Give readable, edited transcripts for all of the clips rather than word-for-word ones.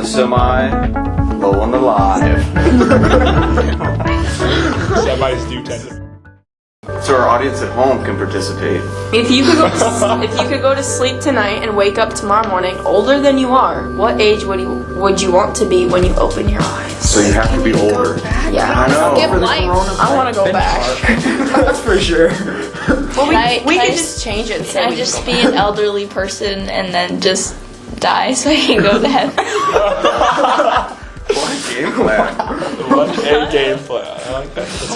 semi, low on the live. Semis do tend to. So our audience at home can participate. If you could go to sleep tonight and wake up tomorrow morning older than you are, what age would you want to be when you open your eyes? So you have to be older. Yeah. I know. Skip life. I want to go back. That's for sure. Well, we Can I can just change it. And say Can I we just go be back. an elderly person and then just die so I can go to heaven? What a game plan. What a game plan. I like that. That's I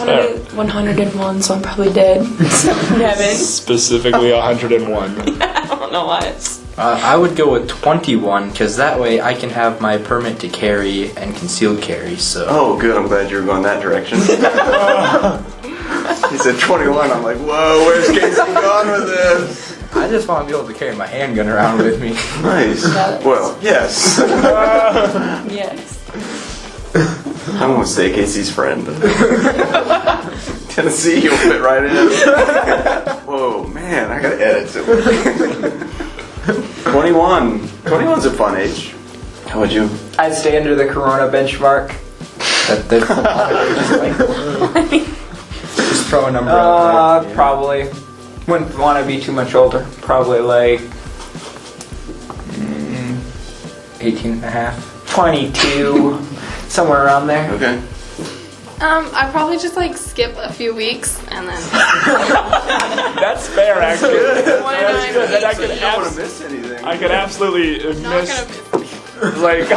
want fair. to be 101, so I'm probably dead. Heaven. Specifically 101. I don't know why. I would go with 21 because that way I can have my permit to carry and concealed carry. So. Oh, good. I'm glad you were going that direction. He said 21. I'm like, whoa, where's Casey going with this? I just want to be able to carry my handgun around with me. Nice. Well, yes. Yes. I'm going to stay Casey's friend. Tennessee, you'll fit right in. Whoa, man, I got to edit it. 21. 21's a fun age. How would you? I'd stay under the Corona benchmark. That's a lot of ages, like, just throw a number out there. Probably. Wouldn't want to be too much older. Probably like 18 and a half. 22, somewhere around there. Okay. I'd probably just like skip a few weeks and then. That's fair, actually. That's good. Then I So could you don't want to miss anything. I could absolutely Not miss, gonna like,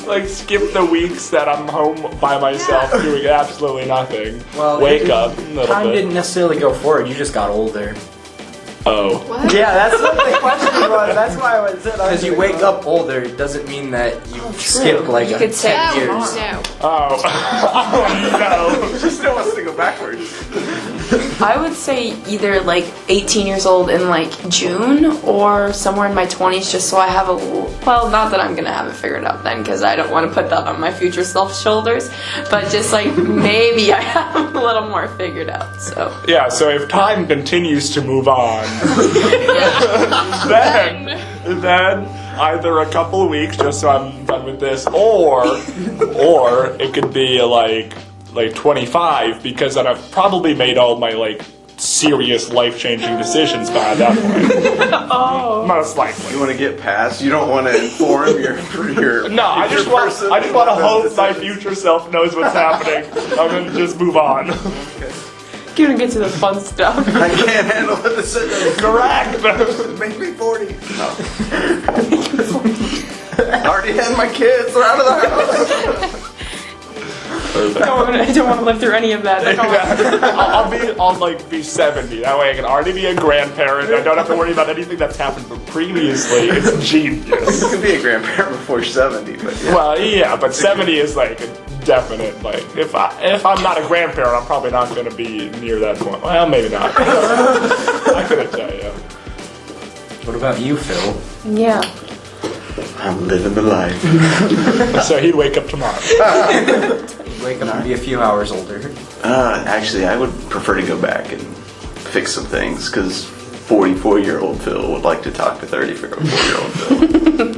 like skip the weeks that I'm home by myself doing absolutely nothing. Well, Wake up a little Time bit. didn't necessarily go forward. You just got older. Oh. What? Yeah, that's what the question was. That's why I said. Because you wake up older, it doesn't mean that you skip like You could say 10 years. No. Oh. Oh She still wants to go backwards. I would say either like 18 years old in like June or somewhere in my 20s just so I have well, not that I'm going to have it figured out then because I don't want to put that on my future self's shoulders, but just like maybe I have a little more figured out, so. no. Yeah, so if time continues to move on, then either a couple of weeks just so I'm done with this, or it could be like 25 because then I've probably made all my like serious life-changing decisions by that point. Oh. Most likely. You want to get past? You don't want to inform your No, I just want to hope my future self knows what's happening. I'm gonna just move on. Gonna get to the fun stuff. I can't handle the decision. Correct. Make me 40. No. I already had my kids. They're out of the house. I don't want to live through any of that. I'll be 70. That way I can already be a grandparent. I don't have to worry about anything that's happened previously. It's genius. You can be a grandparent before 70, but yeah. Well, yeah, but 70 is like a definite. Like if I'm not a grandparent, I'm probably not going to be near that point. Well, maybe not. I couldn't tell you. What about you, Phil? Yeah. I'm living the life. So he'd wake up tomorrow. Wake up and be a few hours older. Actually, I would prefer to go back and fix some things because 44-year-old Phil would like to talk to 34-year-old Phil.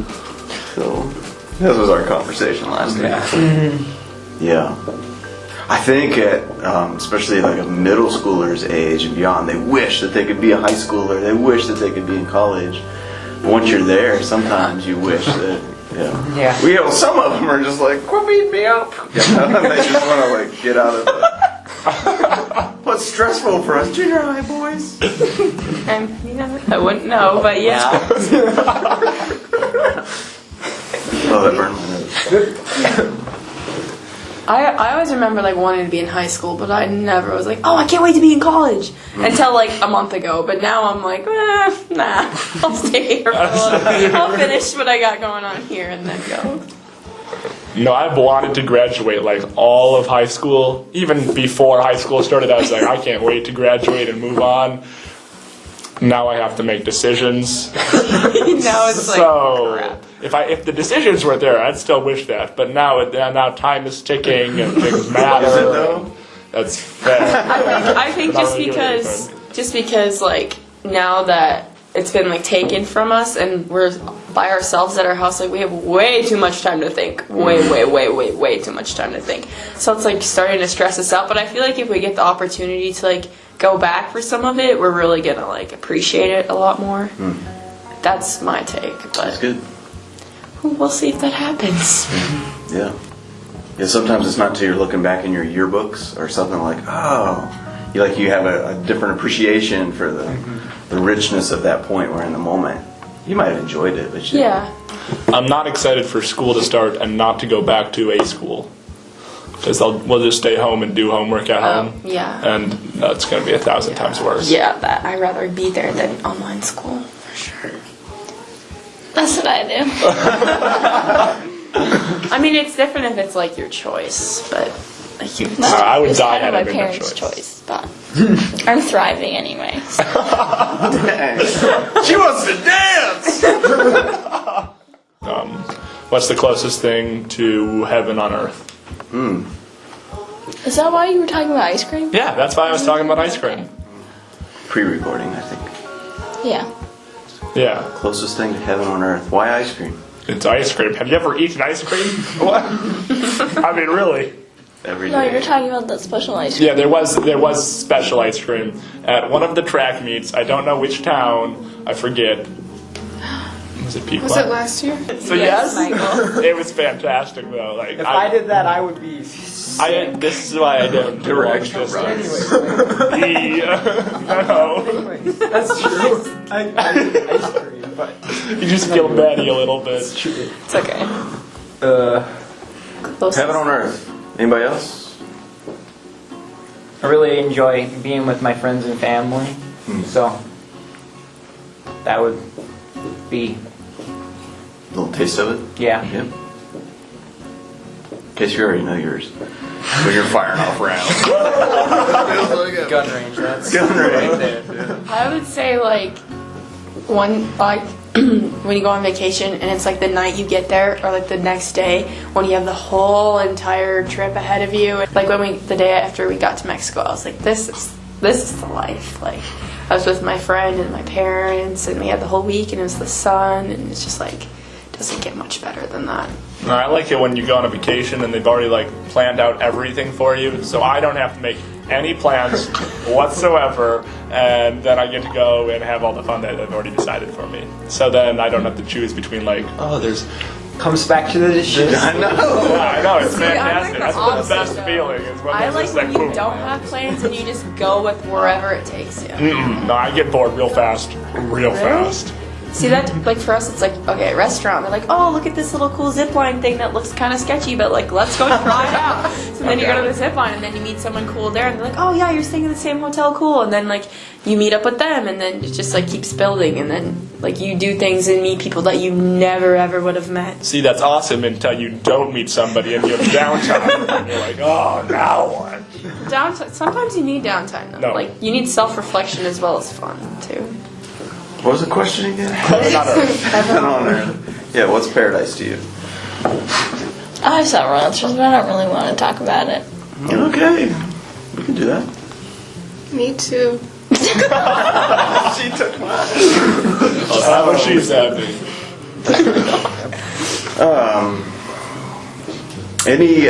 So that was our conversation last night. Yeah. I think at especially like a middle schooler's age and beyond, they wish that they could be a high schooler. They wish that they could be in college. But once you're there, sometimes you wish that. Yeah. Yeah. Some of them are just like, quit beating me up. You know? And they just want to like get out of the. What's stressful for us junior high boys? I wouldn't know, but yeah. Oh, that burned my nose. I always remember like wanting to be in high school, but I never was like, oh, I can't wait to be in college until like a month ago. But now I'm like, nah, I'll stay here for a little bit. I'll finish what I got going on here and then go. No, I've wanted to graduate like all of high school. Even before high school started, I was like, I can't wait to graduate and move on. Now I have to make decisions. Now it's So like, crap. if the decisions were there, I'd still wish that. But now time is ticking and things matter. Is it though? That's fair. I think But I just don't wanna do because like now that it's been like taken from us and we're by ourselves at our house, like we have way too much time to think. Way too much time to think. So it's like starting to stress us out. But I feel like if we get the opportunity to like go back for some of it, we're really gonna like appreciate it a lot more. That's my take. But That's good. we'll see if that happens. Yeah. Yeah, sometimes it's not until you're looking back in your yearbooks or something like, oh, you have a different appreciation for the richness of that point where in the moment you might have enjoyed it, but you Yeah. I'm not excited for school to start and not to go back to a school. Because we'll just stay home and do homework at home. Yeah. And that's going to be 1,000 times worse. Yeah, that I'd rather be there than online school for sure. That's what I do. I mean, it's different if it's like your choice, but like you. I would It's die kind had of I my made that parents' choice. choice, but I'm thriving anyway. So. She wants to dance! What's the closest thing to heaven on earth? Is that why you were talking about ice cream? Yeah, that's why I was talking about ice cream. Pre-recording, I think. Yeah. Yeah, Closest thing to heaven on earth. Why ice cream? it's ice cream. Have you ever eaten ice cream? What? I mean, really? Every No, day. you're talking about that special ice cream. Yeah, there was special ice cream at one of the track meets. I don't know which town. I forget. Was it Pequot? Was it last year? So yes, Michael. it was fantastic though. Like If I did that, I would be. this is why I don't do long extra distance. Anyway, No, anyways, that's true. I eat ice cream, but you just feel batty a little bit. It's okay. Heaven on earth. Anybody else? I really enjoy being with my friends and family, so that would be A little taste of it? yeah. Yep. In case you already know yours. When you're firing off rounds. Gun range, that's Gun range. right there. Yeah. I would say like when you go on vacation and it's like the night you get there or like the next day when you have the whole entire trip ahead of you. Like the day after we got to Mexico, I was like, this is the life. Like I was with my friend and my parents and we had the whole week and it was the sun and it's just like doesn't get much better than that. No, I like it when you go on a vacation and they've already like planned out everything for you, so I don't have to make any plans whatsoever, and then I get to go and have all the fun that they've already decided for me. So then I don't have to choose between like, oh, there's. Comes back to the dishes. I know. Yeah, I know, it's I fantastic. think That's that's the best awesome, feeling. Is when I there's like just when that you boom. don't have plans and you just go with wherever it takes you. No, I get bored real fast. Real fast. See that, like for us, it's like, okay, restaurant. We're like, oh, look at this little cool zip line thing that looks kind of sketchy, but like, let's go try it out. So then you go to the zip line and then you meet someone cool there and they're like, oh yeah, you're staying in the same hotel, cool. And then like, you meet up with them and then it just like keeps building and then like you do things and meet people that you never ever would have met. See, that's awesome until you don't meet somebody and you have downtime. And you're like, oh, now what? Downtime, sometimes you need downtime though. No. Like, you need self-reflection as well as fun too. What was the question again? Heaven on earth. Heaven on earth. Yeah, what's paradise to you? I have several answers, but I don't really want to talk about it. Okay. We can do that. Me too. She took mine. How much she's happy. Any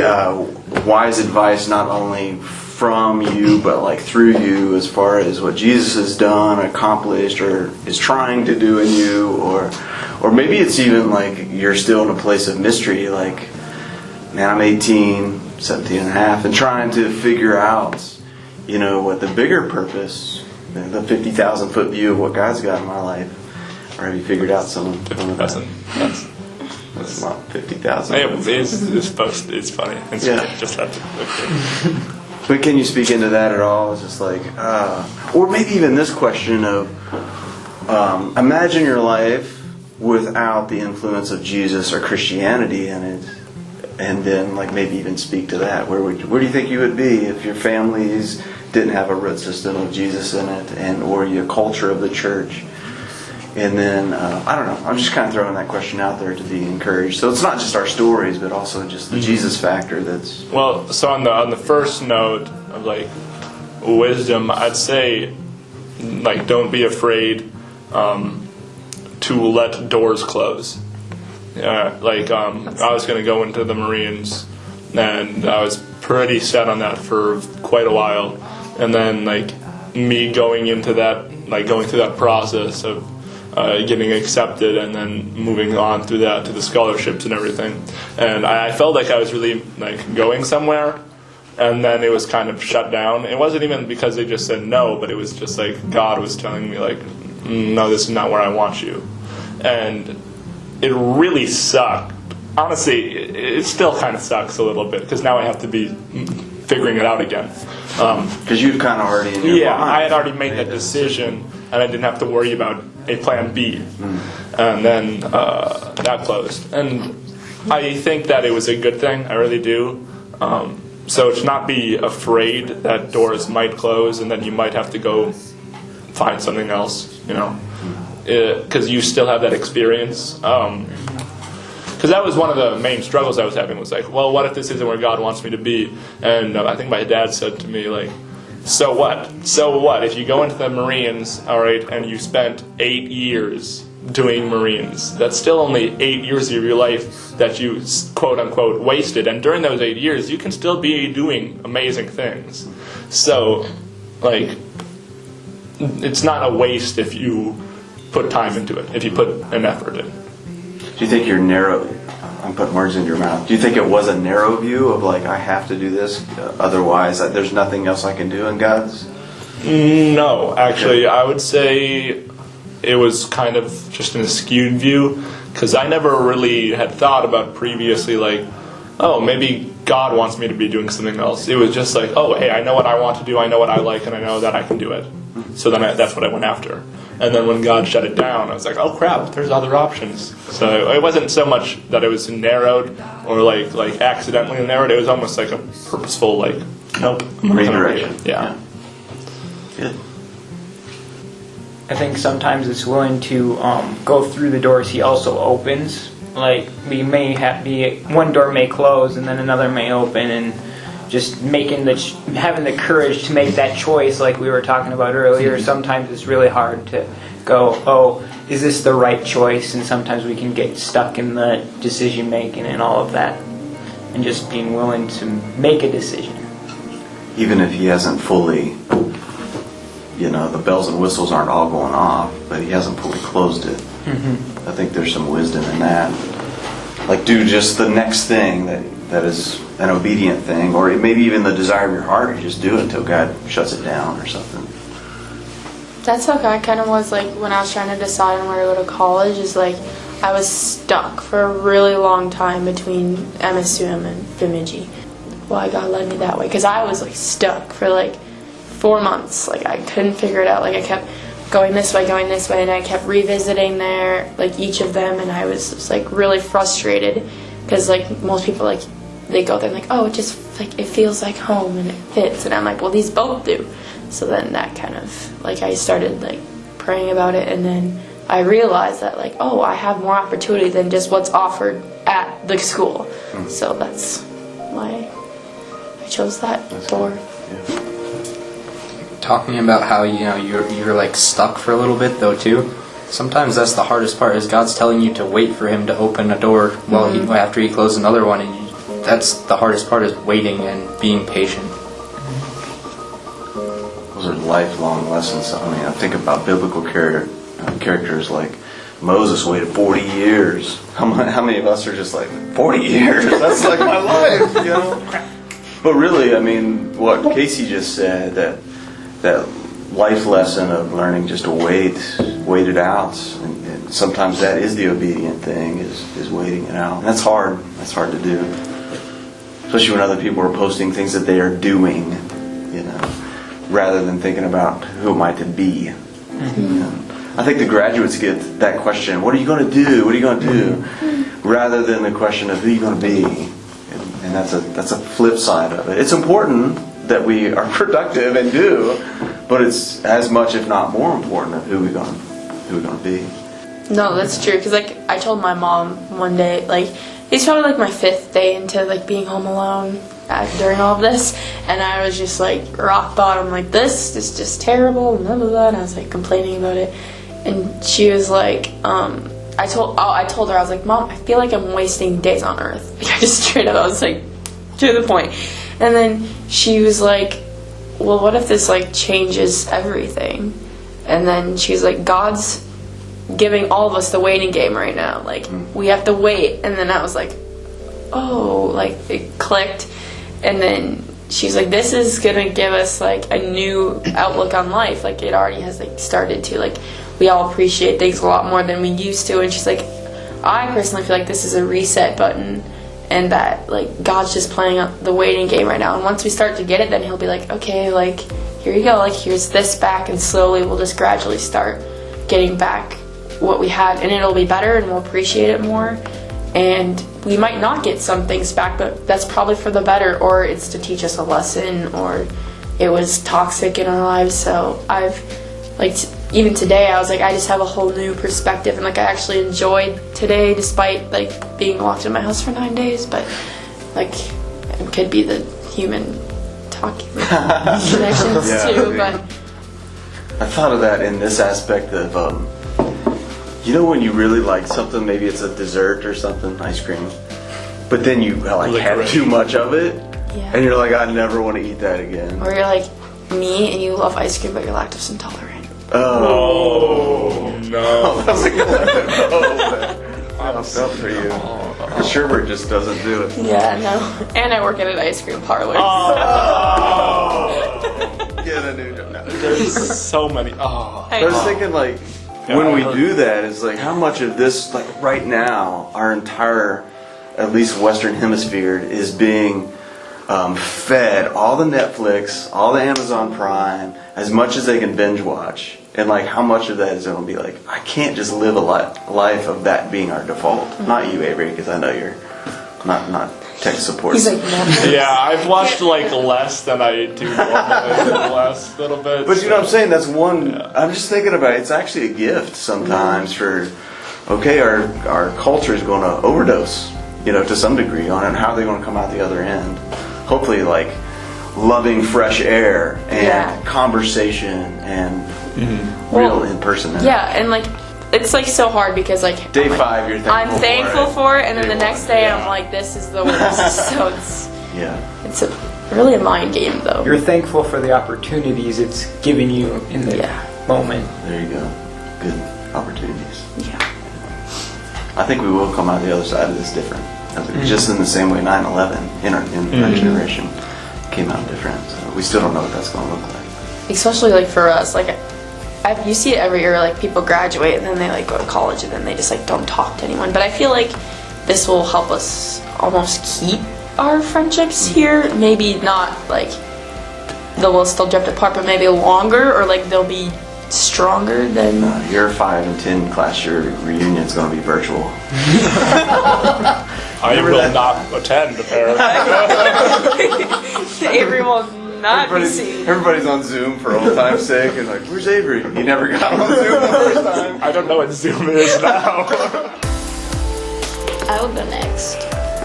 wise advice, not only from you, but like through you, as far as what Jesus has done, accomplished, or is trying to do in you, or maybe it's even like you're still in a place of mystery, like, man, I'm 18, 17 and a half, and trying to figure out, what the bigger purpose, the 50,000 foot view of what God's got in my life, or have you figured out some of that? That's not 50,000. It's funny. It's Yeah. just have to. But can you speak into that at all? It's just like, or maybe even this question of, imagine your life without the influence of Jesus or Christianity in it, and then like maybe even speak to that. Where do you think you would be if your families didn't have a root system of Jesus in it, and or your culture of the church? And then, I don't know, I'm just kind of throwing that question out there to be encouraged. So it's not just our stories, but also just the Jesus factor that's... Well, so on the first note of like wisdom, I'd say like don't be afraid to to let doors close. I was going to go into the Marines, and I was pretty set on that for quite a while. And then, me going into that, going through that process of getting accepted and then moving on through that to the scholarships and everything. And I felt like I was really, going somewhere, and then it was kind of shut down. It wasn't even because they just said no, but it was just God was telling me, no, this is not where I want you. And it really sucked. Honestly, it still kind of sucks a little bit, because now I have to be figuring it out again. Because you've kind of already in your mind. I had already made that decision, and I didn't have to worry about a plan B. And then that closed. And I think that it was a good thing. I really do. So to not be afraid that doors might close and then you might have to go find something else, because you still have that experience. Because that was one of the main struggles I was having, was well, what if this isn't where God wants me to be? And I think my dad said to me, so what? So what? If you go into the Marines, all right, and you spent 8 years doing Marines, that's still only 8 years of your life that you, quote unquote, wasted. And during those 8 years, you can still be doing amazing things. So, it's not a waste if you put time into it, if you put an effort in. Do you think you're narrow? I'm putting words into your mouth. Do you think it was a narrow view of I have to do this, otherwise there's nothing else I can do in God's? No, actually, I would say it was kind of just an skewed view, because I never really had thought about previously, maybe God wants me to be doing something else. It was just hey, I know what I want to do, I know what I like, and I know that I can do it. So then that's what I went after. And then when God shut it down, I was oh crap, there's other options. So it wasn't so much that it was narrowed or accidentally narrowed. It was almost a purposeful nope. Redirection. Yeah. Good. I think sometimes it's willing to go through the doors He also opens. We may one door may close and then another may open, and just having the courage to make that choice, like we were talking about earlier. Sometimes it's really hard to go, is this the right choice? And sometimes we can get stuck in the decision making and all of that, and just being willing to make a decision. Even if He hasn't fully, the bells and whistles aren't all going off, but He hasn't fully closed it. I think there's some wisdom in that. Do just the next thing that is an obedient thing, or maybe even the desire of your heart, you just do it until God shuts it down or something. That's how I kind of was when I was trying to decide on where to go to college. Is I was stuck for a really long time between MSUM and Bemidji. Why God led me that way? Because I was stuck for 4 months. I couldn't figure it out. I kept going this way, and I kept revisiting there, each of them, and I was just really frustrated, because most people they go there and oh, it just it feels like home and it fits, and I'm well, these both do. So then that kind of I started praying about it, and then I realized that oh, I have more opportunity than just what's offered at the school. So that's why I chose that door. Yeah. Talking about how you're stuck for a little bit though too. Sometimes that's the hardest part, is God's telling you to wait for Him to open a door after He closed another one, and that's the hardest part, is waiting and being patient. Those are lifelong lessons. I think about biblical characters like Moses waited 40 years. How many of us are just 40 years? That's my life, But really, what Casey just said, that life lesson of learning just to wait it out, and sometimes that is the obedient thing, is waiting it out. And that's hard. That's hard to do, especially when other people are posting things that they are doing, rather than thinking about who am I to be. I think the graduates get that question, what are you going to do? What are you going to do? Rather than the question of who are you going to be. And that's a flip side of it. It's important that we are productive and do, but it's as much, if not more important, of who we're going to be. No, that's true. Because I told my mom one day, it's probably my 5th day into being home alone during all of this, and I was just rock bottom, this is just terrible, blah blah blah, and I was complaining about it, and she was like, I told her, I was like, Mom, I feel like I'm wasting days on Earth. Like, I just straight up, I was like, to the point. And then she was like, well, what if this like changes everything? And then she was like, God's giving all of us the waiting game right now. Like, we have to wait. And then I was like, oh, like it clicked. And then she's like, this is gonna give us like a new outlook on life. Like, it already has like started to, like, we all appreciate things a lot more than we used to. And she's like, I personally feel like this is a reset button, and that like God's just playing the waiting game right now. And once we start to get it, then he'll be like, okay, like, here you go, like, here's this back, and slowly we'll just gradually start getting back what we had, and it'll be better, and we'll appreciate it more. And we might not get some things back, but that's probably for the better, or it's to teach us a lesson, or it was toxic in our lives. So I've, like, even today, I was like, I just have a whole new perspective, and like, I actually enjoyed today, despite like being locked in my house for 9 days. But like, it could be the human talking connections Yeah, too. maybe. But I thought of that in this aspect of, you know, when you really like something, maybe it's a dessert or something, ice cream, but then you like have Licorice. too much of it, yeah, and you're like, I never want to eat that again. or you're like me and you love ice cream, but you're lactose intolerant. Oh no! I was like, I felt for you. The sherbet just doesn't do it. Yeah, no. And I work at an ice cream parlor. Get a new job. No. There's so many. Oh. I was thinking, like, when we do that, it's like, how much of this, like, right now, our entire, at least Western Hemisphere, is being fed all the Netflix, all the Amazon Prime, as much as they can binge watch. And, like, how much of that is going to be like, I can't just live a life of that being our default. Not you, Avery, because I know you're not tech support. He's like, no. Yeah, I've watched like less than I do normally in the last little bit. But you know what I'm saying? That's one. I'm just thinking about it. It's actually a gift sometimes for. Okay, our culture is going to overdose, you know, to some degree on it. And how are they going to come out the other end? Hopefully, like loving fresh air and Yeah. conversation and real in person. Yeah, and like, it's like so hard because like Day I'm, like, 5, you're thankful. I'm thankful for it, and then Day the next 1, day yeah. I'm like, this is the worst. So Yeah. it's really a mind game though. You're thankful for the opportunities it's giving you in the Yeah. moment. There you go. Good opportunities. Yeah. I think we will come out the other side of this different. Just in the same way 9/11 in our generation came out different. So we still don't know what that's going to look like. Especially like for us, like you see it every year. Like people graduate and then they like go to college and then they just like don't talk to anyone. But I feel like this will help us almost keep our friendships here. Maybe not like they'll still drift apart, but maybe longer, or like they'll be stronger than. Your 5 and 10 class year reunion is going to be virtual. I will not attend, apparently. Avery will not be seen. Everybody's on Zoom for old time's sake, and like, where's Avery? He never got on Zoom the first time. I don't know what Zoom is now. I will go next.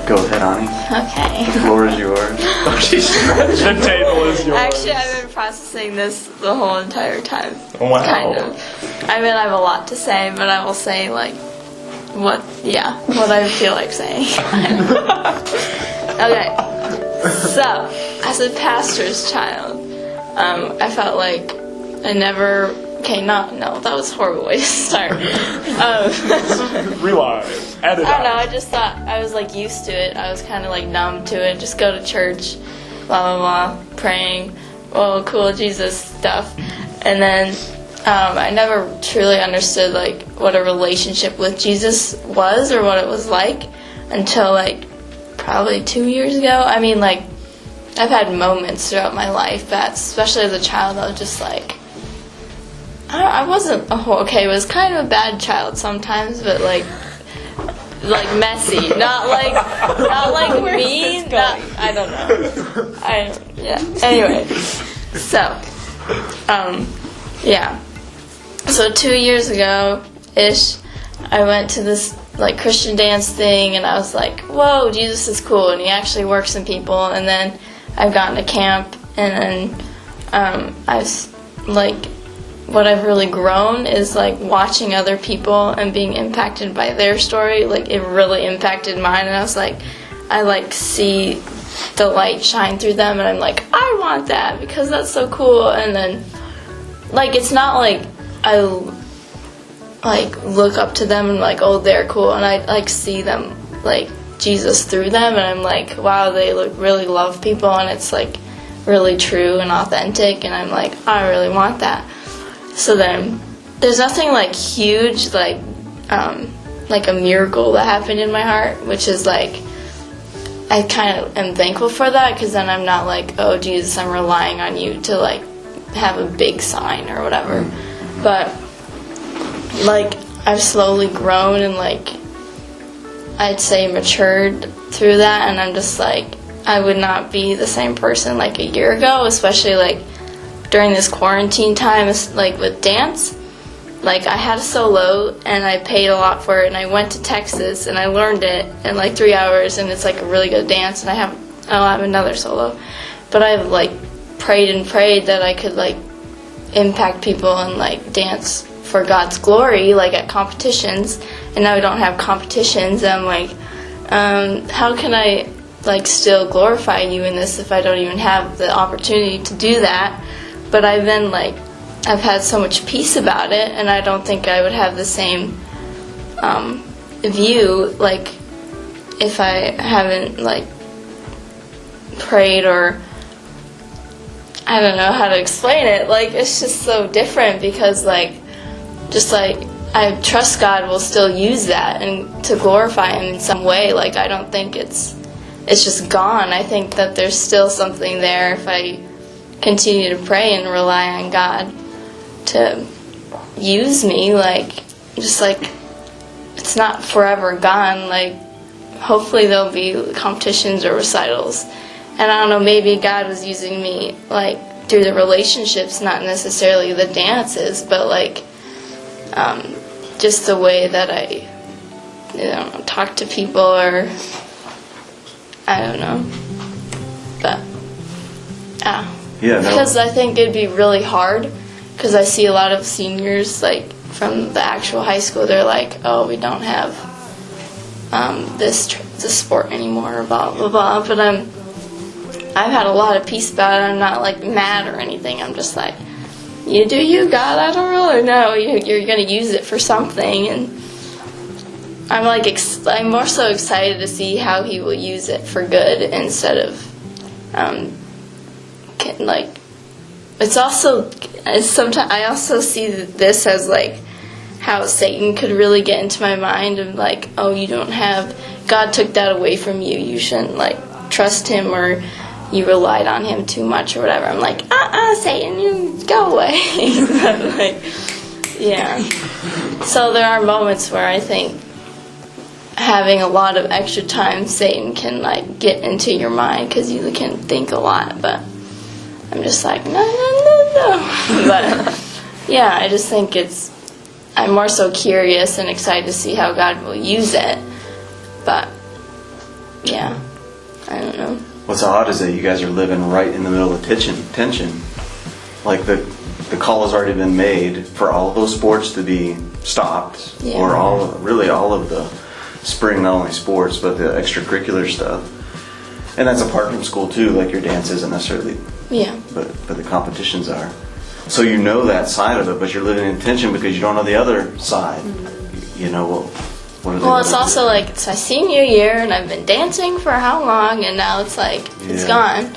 Go ahead, Ani. Okay. The floor is yours. Oh, she's The table is yours. Actually, I've been processing this the whole entire time. Wow. Kind of. I mean, I have a lot to say, but I will say, like, what I feel like saying. Okay. So, as a pastor's child, I felt like I never. Okay, no, that was a horrible way to start. Rewind. Edit I don't know, out. I just thought I was like used to it. I was kind of like numb to it. Just go to church, blah, blah, blah, praying, oh, cool, Jesus stuff. And then I never truly understood like what a relationship with Jesus was or what it was like until like probably 2 years ago. I mean, like, I've had moments throughout my life that, especially as a child, I was just like, I wasn't, okay, I was kind of a bad child sometimes, but like messy, not like mean, I don't know. Anyway, so, yeah. So 2 years ago-ish, I went to this like Christian dance thing, and I was like, whoa, Jesus is cool, and he actually works in people. And then I've gotten to camp, and then I was like what I've really grown is like watching other people and being impacted by their story. Like it really impacted mine, and I was like, I like see the light shine through them, and I'm like, I want that because that's so cool. And then like it's not like I like look up to them and like, oh, they're cool, and I like see them like Jesus through them, and I'm like, wow, they really love people, and it's like really true and authentic, and I'm like, I really want that. So then there's nothing like huge like a miracle that happened in my heart, which is like I kind of am thankful for that, because then I'm not like, oh Jesus, I'm relying on you to like have a big sign or whatever. But like I've slowly grown and like I'd say matured through that, and I'm just like, I would not be the same person like a year ago, especially like during this quarantine time, like with dance. Like I had a solo and I paid a lot for it, and I went to Texas and I learned it in like 3 hours, and it's like a really good dance, and I'll have another solo. But I've like prayed and prayed that I could like impact people and like dance for God's glory, like at competitions, and now we don't have competitions, and I'm like, how can I like still glorify you in this if I don't even have the opportunity to do that? But I've been like, I've had so much peace about it, and I don't think I would have the same view like if I haven't like prayed, or I don't know how to explain it. Like it's just so different, because like just like I trust God will still use that and to glorify Him in some way. Like I don't think it's just gone. I think that there's still something there if I continue to pray and rely on God to use me. Like just like it's not forever gone. Like hopefully there'll be competitions or recitals, and I don't know, maybe God was using me like through the relationships, not necessarily the dances, but like just the way that I talk to people, or I don't know, but Yeah, no. because I think it'd be really hard, because I see a lot of seniors like from the actual high school, they're like, oh, we don't have this sport anymore, blah blah blah. But I've had a lot of peace about it. I'm not like mad or anything. I'm just like, you do you, God. I don't really know. You're gonna use it for something, and I'm like I'm more so excited to see how He will use it for good instead of like. It's sometimes I also see this as like how Satan could really get into my mind of like, oh, you don't have, God took that away from you. You shouldn't like trust Him, or you relied on Him too much or whatever. I'm like, Satan, you go away. But like, yeah. So there are moments where I think having a lot of extra time, Satan can like get into your mind, because you can think a lot. But I'm just like, no. But yeah, I just think I'm more so curious and excited to see how God will use it. But yeah, I don't know. What's odd is that you guys are living right in the middle of tension. Like the call has already been made for all of those sports to be stopped, Yeah. or all of the spring, not only sports but the extracurricular stuff. And that's apart from school too. Like your dance isn't necessarily, Yeah. but the competitions are. So you know that side of it, but you're living in tension because you don't know the other side. You know, what are they Well, it's gonna also do? like it's my senior year, and I've been dancing for how long, and now it's like it's Yeah. gone,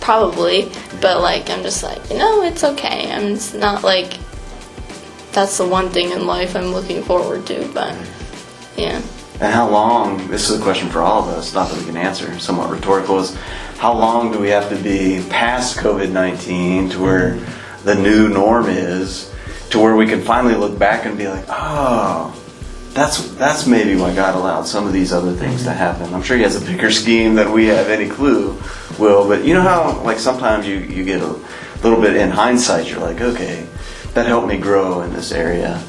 probably. But like I'm just like, it's okay. It's not like that's the one thing in life I'm looking forward to. But yeah. And how long, this is a question for all of us, not that we can answer, somewhat rhetorical, is how long do we have to be past COVID-19 to where the new norm is, to where we can finally look back and be like, oh, that's maybe why God allowed some of these other things to happen. I'm sure He has a bigger scheme than we have any clue, Will, but you know how like sometimes you get a little bit in hindsight, you're like, okay, that helped me grow in this area.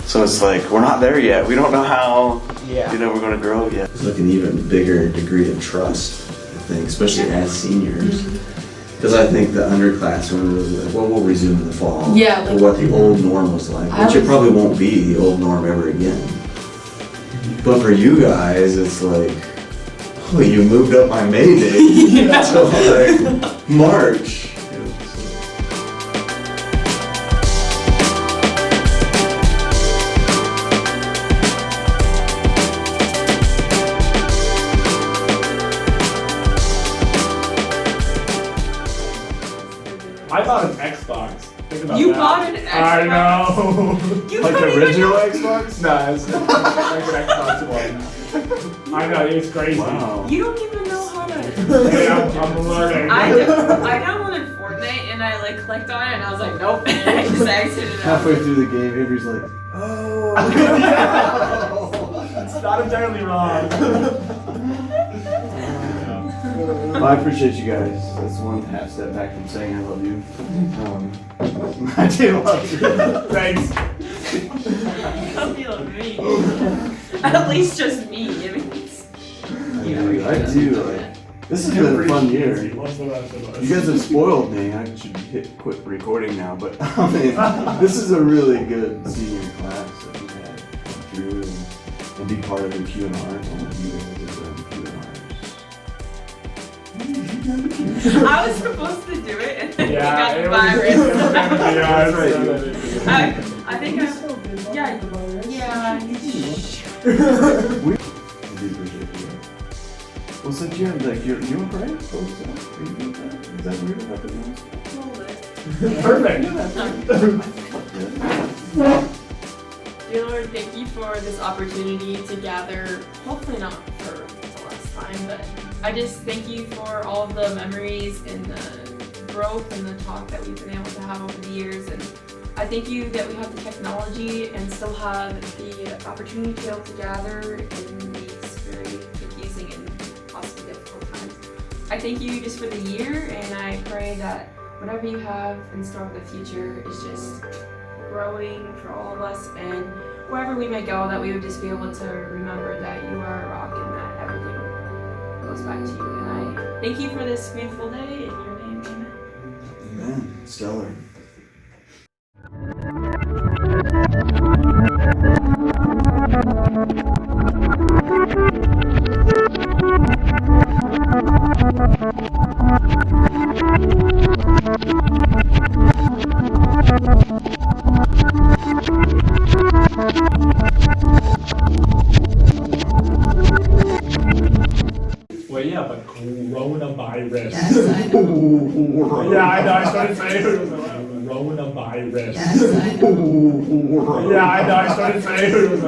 So it's like, we're not there yet. We don't know how we're going to grow yet. It's like an even bigger degree of trust, I think, especially as seniors. Because I think the underclassmen was like, well, we'll resume in the fall. Yeah, Or like- what the old norm was like, I which it was- probably won't be the old norm ever again. But for you guys, it's like, oh, you moved up my May date to like March. I bought an Xbox. Think about You that. bought an Xbox? I know. You Like don't the even original know- Xbox? No, it's like an Xbox One. I know, it's crazy. Wow. You don't even know how to. Hey, I'm learning. I downloaded Fortnite and I like clicked on it and I was like, nope. I just exited out. Halfway through the game, Avery's like, oh. It's not entirely wrong. Well, I appreciate you guys. That's one half step back from saying I love you. I do love you. Thanks. Don't feel me. At least just me. I mean, it's- I do. Like, this has been a fun year. What's the rest of us? You guys have spoiled me. I should quit recording now, but I mean, this is a really good senior class that we had come through and be part of the QnR. All of you guys have done QnRs. I was supposed to do it and then we got the it virus. That's right. I think I. Yeah. Yeah. I do appreciate you guys. Well, since you have like, you okay? Close this out. Are you good with that? Is that weird about the noise? Perfect. Dear Lord, thank you for this opportunity to gather, hopefully not for the last time, but I just thank you for all of the memories and the growth and the talk that we've been able to have over the years. And I thank you that we have the technology and still have the opportunity to be able to gather in these very confusing and possibly difficult times. I thank you just for the year, and I pray that whatever you have in store for the future is just growing for all of us, and wherever we may go, that we would just be able to remember that you are a rock and that everything goes back to you. And I thank you for this beautiful day. In your name, amen. Amen. Stellar. Well, yeah, but coronavirus. Yes, I know. Yeah, I know. I started saying coronavirus. Yes, I know. Yeah, I know. I started saying